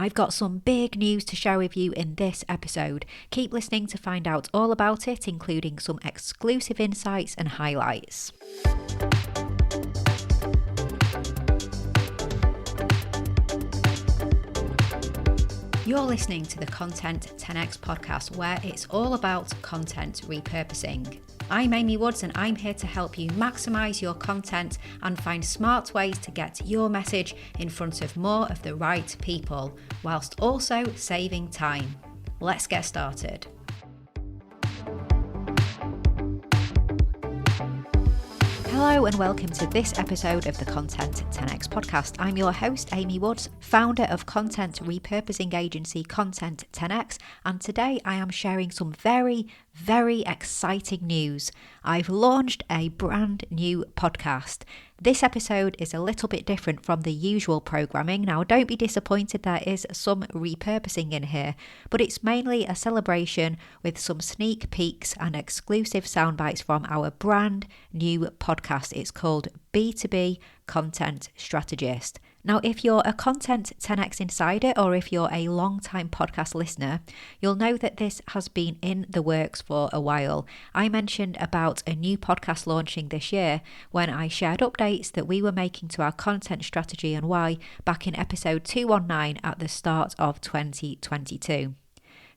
I've got some big news to share with you in this episode. Keep listening to find out all about it, including some exclusive insights and highlights. You're listening to the Content 10x podcast, where it's all about content repurposing. I'm Amy Woods and I'm here to help you maximise your content and find smart ways to get your message in front of more of the right people, whilst also saving time. Let's get started. Hello and welcome to this episode of the Content 10x podcast. I'm your host, Amy Woods, founder of content repurposing agency Content 10x, and today I am sharing some very exciting news. I've launched a brand new podcast. This episode is a little bit different from the usual programming. Now, don't be disappointed, there is some repurposing in here, but it's mainly a celebration with some sneak peeks and exclusive sound bites from our brand new podcast. It's called B2B Content Strategist. Now, if you're a Content 10x insider or if you're a long-time podcast listener, you'll know that this has been in the works for a while. I mentioned about a new podcast launching this year when I shared updates that we were making to our content strategy and why back in episode 219 at the start of 2022.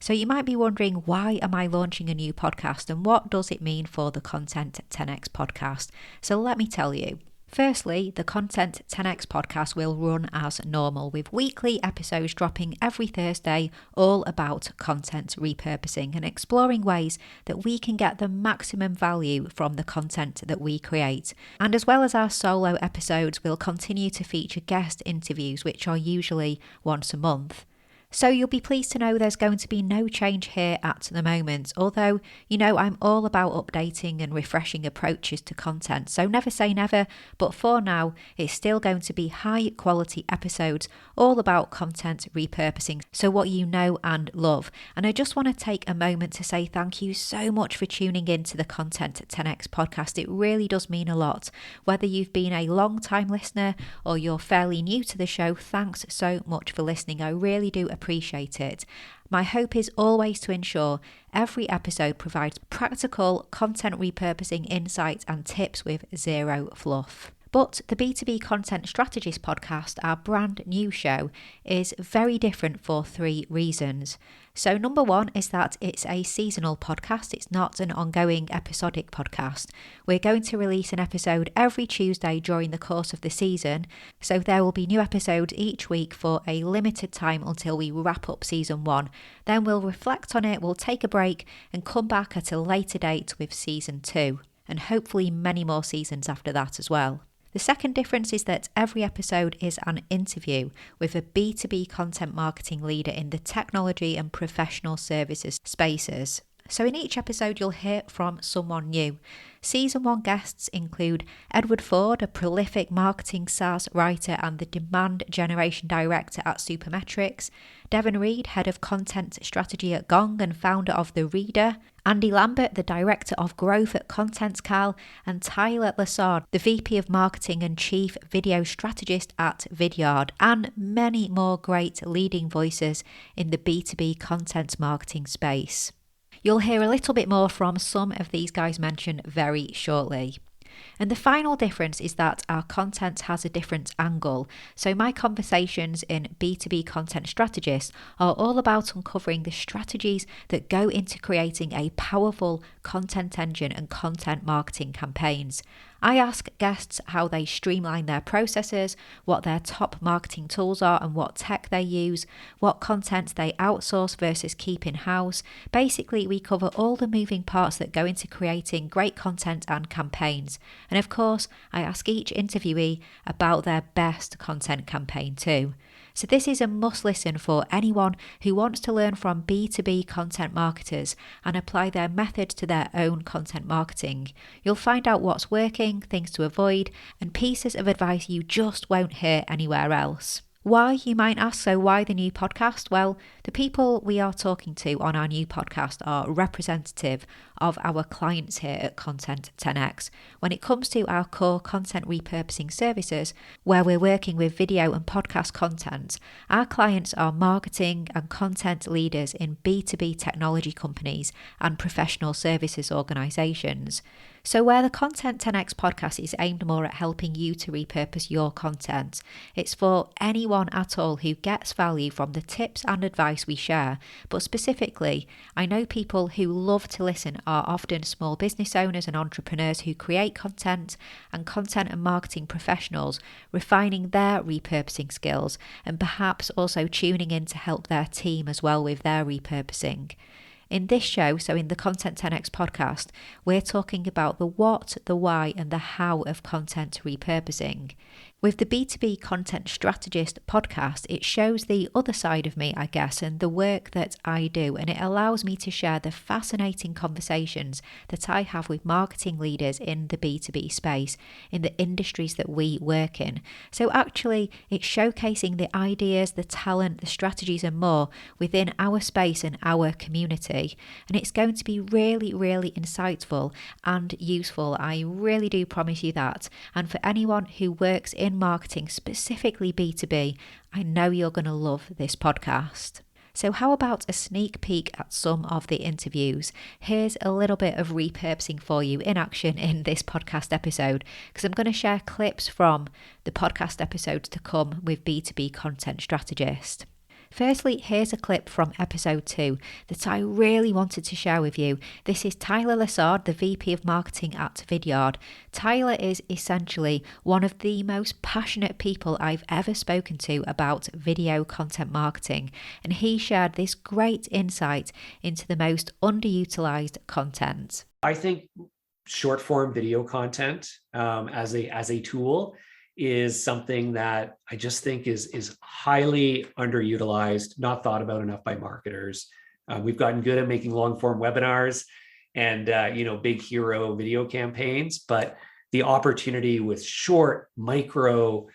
So you might be wondering, why am I launching a new podcast and what does it mean for the Content 10x podcast? So let me tell you. Firstly, the Content 10x podcast will run as normal, with weekly episodes dropping every Thursday, all about content repurposing and exploring ways that we can get the maximum value from the content that we create. And as well as our solo episodes, we'll continue to feature guest interviews, which are usually once a month. So you'll be pleased to know there's going to be no change here at the moment, although, I'm all about updating and refreshing approaches to content, so never say never, but for now, it's still going to be high quality episodes all about content repurposing, so what you know and love. And I just want to take a moment to say thank you so much for tuning in to the Content 10x podcast. It really does mean a lot. Whether you've been a long time listener or you're fairly new to the show, thanks so much for listening. I really do appreciate it. My hope is always to ensure every episode provides practical content repurposing insights and tips with zero fluff. But the B2B Content Strategist podcast, our brand new show, is very different for three reasons. So number one is that it's a seasonal podcast. It's not an ongoing episodic podcast. We're going to release an episode every Tuesday during the course of the season. So there will be new episodes each week for a limited time until we wrap up season one. Then we'll reflect on it, we'll take a break and come back at a later date with season two, and hopefully many more seasons after that as well. The second difference is that every episode is an interview with a B2B content marketing leader in the technology and professional services spaces. So in each episode, you'll hear from someone new. Season 1 guests include Edward Ford, a prolific marketing SaaS writer and the demand generation director at Supermetrics, Devon Reed, head of content strategy at Gong and founder of The Reader, Andy Lambert, the director of growth at ContentCal, and Tyler Lassard, the VP of marketing and chief video strategist at Vidyard, and many more great leading voices in the B2B content marketing space. You'll hear a little bit more from some of these guys mentioned very shortly. And the final difference is that our content has a different angle. So my conversations in B2B Content Strategist are all about uncovering the strategies that go into creating a powerful content engine and content marketing campaigns. I ask guests how they streamline their processes, what their top marketing tools are and what tech they use, what content they outsource versus keep in-house. Basically, we cover all the moving parts that go into creating great content and campaigns. And of course, I ask each interviewee about their best content campaign too. So this is a must listen for anyone who wants to learn from B2B content marketers and apply their methods to their own content marketing. You'll find out what's working, things to avoid, and pieces of advice you just won't hear anywhere else. Why, you might ask, so why the new podcast? Well, the people we are talking to on our new podcast are representative of our clients here at Content 10x. When it comes to our core content repurposing services, where we're working with video and podcast content, our clients are marketing and content leaders in B2B technology companies and professional services organisations. So where the Content 10x podcast is aimed more at helping you to repurpose your content, it's for anyone at all who gets value from the tips and advice we share. But specifically, I know people who love to listen are often small business owners and entrepreneurs who create content and marketing professionals, refining their repurposing skills and perhaps also tuning in to help their team as well with their repurposing. In this show, so in the Content 10x podcast, we're talking about the what, the why, and the how of content repurposing. With the B2B Content Strategist podcast, it shows the other side of me, I guess, and the work that I do, and it allows me to share the fascinating conversations that I have with marketing leaders in the B2B space, in the industries that we work in. So actually, it's showcasing the ideas, the talent, the strategies and more within our space and our community. And it's going to be really, really insightful and useful. I really do promise you that. And for anyone who works in marketing, specifically B2B, I know you're going to love this podcast. So how about a sneak peek at some of the interviews? Here's a little bit of repurposing for you in action in this podcast episode, because I'm going to share clips from the podcast episodes to come with B2B Content Strategist. Firstly, here's a clip from episode 2 that I really wanted to share with you. This is Tyler Lassard, the VP of Marketing at Vidyard. Tyler is essentially one of the most passionate people I've ever spoken to about video content marketing, and he shared this great insight into the most underutilized content. I think short form video content as a tool is something that I just think is highly underutilized, not thought about enough by marketers. We've gotten good at making long form webinars and big hero video campaigns, but the opportunity with short micro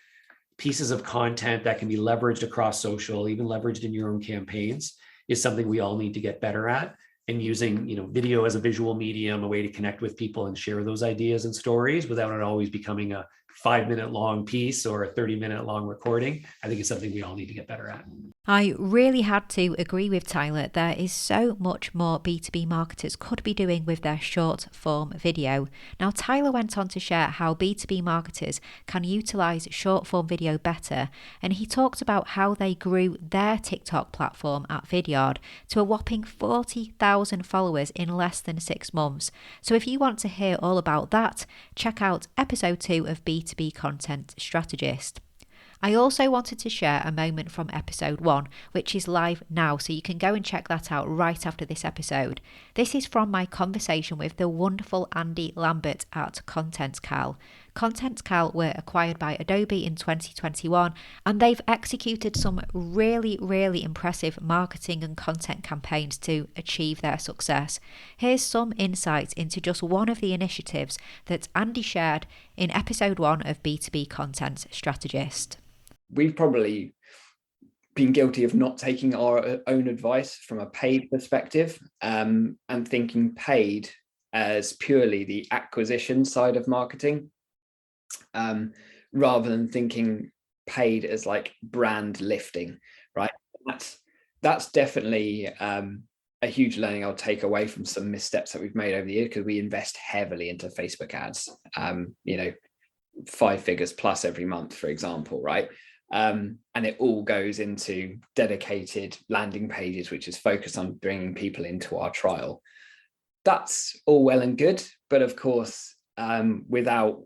pieces of content that can be leveraged across social, even leveraged in your own campaigns, is something we all need to get better at. And using video as a visual medium, a way to connect with people and share those ideas and stories without it always becoming a 5-minute long piece or a 30-minute long recording, I think it's something we all need to get better at. I really had to agree with Tyler. There is so much more B2B marketers could be doing with their short form video. Now, Tyler went on to share how B2B marketers can utilize short form video better, and he talked about how they grew their TikTok platform at Vidyard to a whopping 40,000 followers in less than 6 months. So if you want to hear all about that, check out episode 2 of B2B Content Strategist. I also wanted to share a moment from episode 1, which is live now, so you can go and check that out right after this episode. This is from my conversation with the wonderful Andy Lambert at Content Cal. Content Cal were acquired by Adobe in 2021, and they've executed some really, really impressive marketing and content campaigns to achieve their success. Here's some insight into just one of the initiatives that Andy shared in episode 1 of B2B Content Strategist. We've probably been guilty of not taking our own advice from a paid perspective and thinking paid as purely the acquisition side of marketing, rather than thinking paid as like brand lifting, right? That's definitely a huge learning I'll take away from some missteps that we've made over the year, because we invest heavily into Facebook ads, 5 figures plus every month, for example, right? And it all goes into dedicated landing pages, which is focused on bringing people into our trial. That's all well and good, but of course, without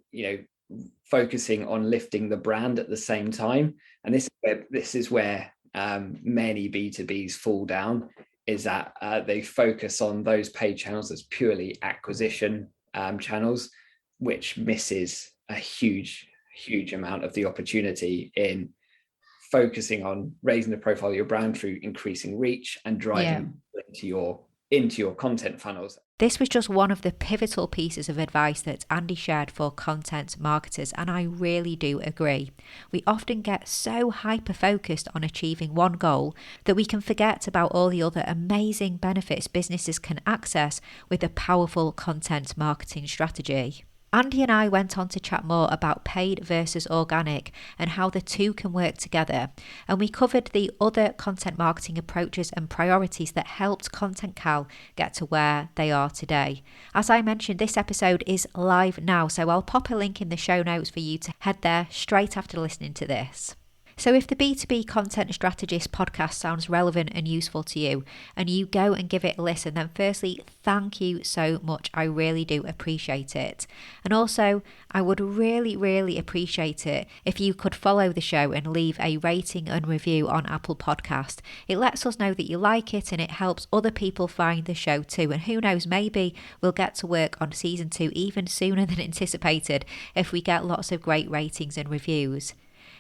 focusing on lifting the brand at the same time, and this is where many B2Bs fall down, is that they focus on those paid channels as purely acquisition channels, which misses a huge amount of the opportunity in focusing on raising the profile of your brand through increasing reach and driving into your into your content funnels. This was just one of the pivotal pieces of advice that Andy shared for content marketers, and I really do agree. We often get so hyper-focused on achieving one goal that we can forget about all the other amazing benefits businesses can access with a powerful content marketing strategy. Andy and I went on to chat more about paid versus organic and how the two can work together. And we covered the other content marketing approaches and priorities that helped Content Cal get to where they are today. As I mentioned, this episode is live now, so I'll pop a link in the show notes for you to head there straight after listening to this. So if the B2B Content Strategist podcast sounds relevant and useful to you, and you go and give it a listen, then firstly, thank you so much. I really do appreciate it. And also, I would really appreciate it if you could follow the show and leave a rating and review on Apple Podcast. It lets us know that you like it and it helps other people find the show too. And who knows, maybe we'll get to work on season 2 even sooner than anticipated if we get lots of great ratings and reviews.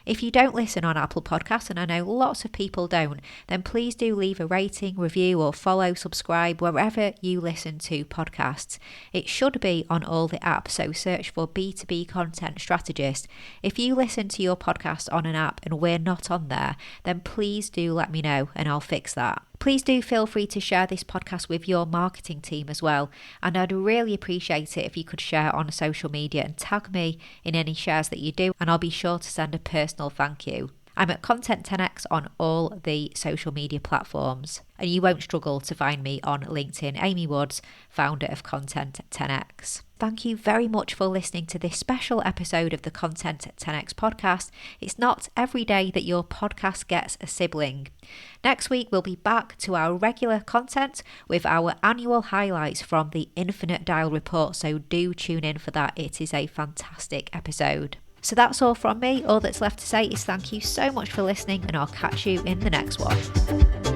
If you don't listen on Apple Podcasts, and I know lots of people don't, then please do leave a rating, review, or follow, subscribe wherever you listen to podcasts. It should be on all the apps, so search for B2B Content Strategist. If you listen to your podcast on an app and we're not on there, then please do let me know and I'll fix that. Please do feel free to share this podcast with your marketing team as well. And I'd really appreciate it if you could share on social media and tag me in any shares that you do. And I'll be sure to send a personal thank you. I'm at Content 10x on all the social media platforms. And you won't struggle to find me on LinkedIn, Amy Woods, founder of Content 10x. Thank you very much for listening to this special episode of the Content 10x podcast. It's not every day that your podcast gets a sibling. Next week, we'll be back to our regular content with our annual highlights from the Infinite Dial report, so do tune in for that. It is a fantastic episode. So that's all from me. All that's left to say is thank you so much for listening, and I'll catch you in the next one.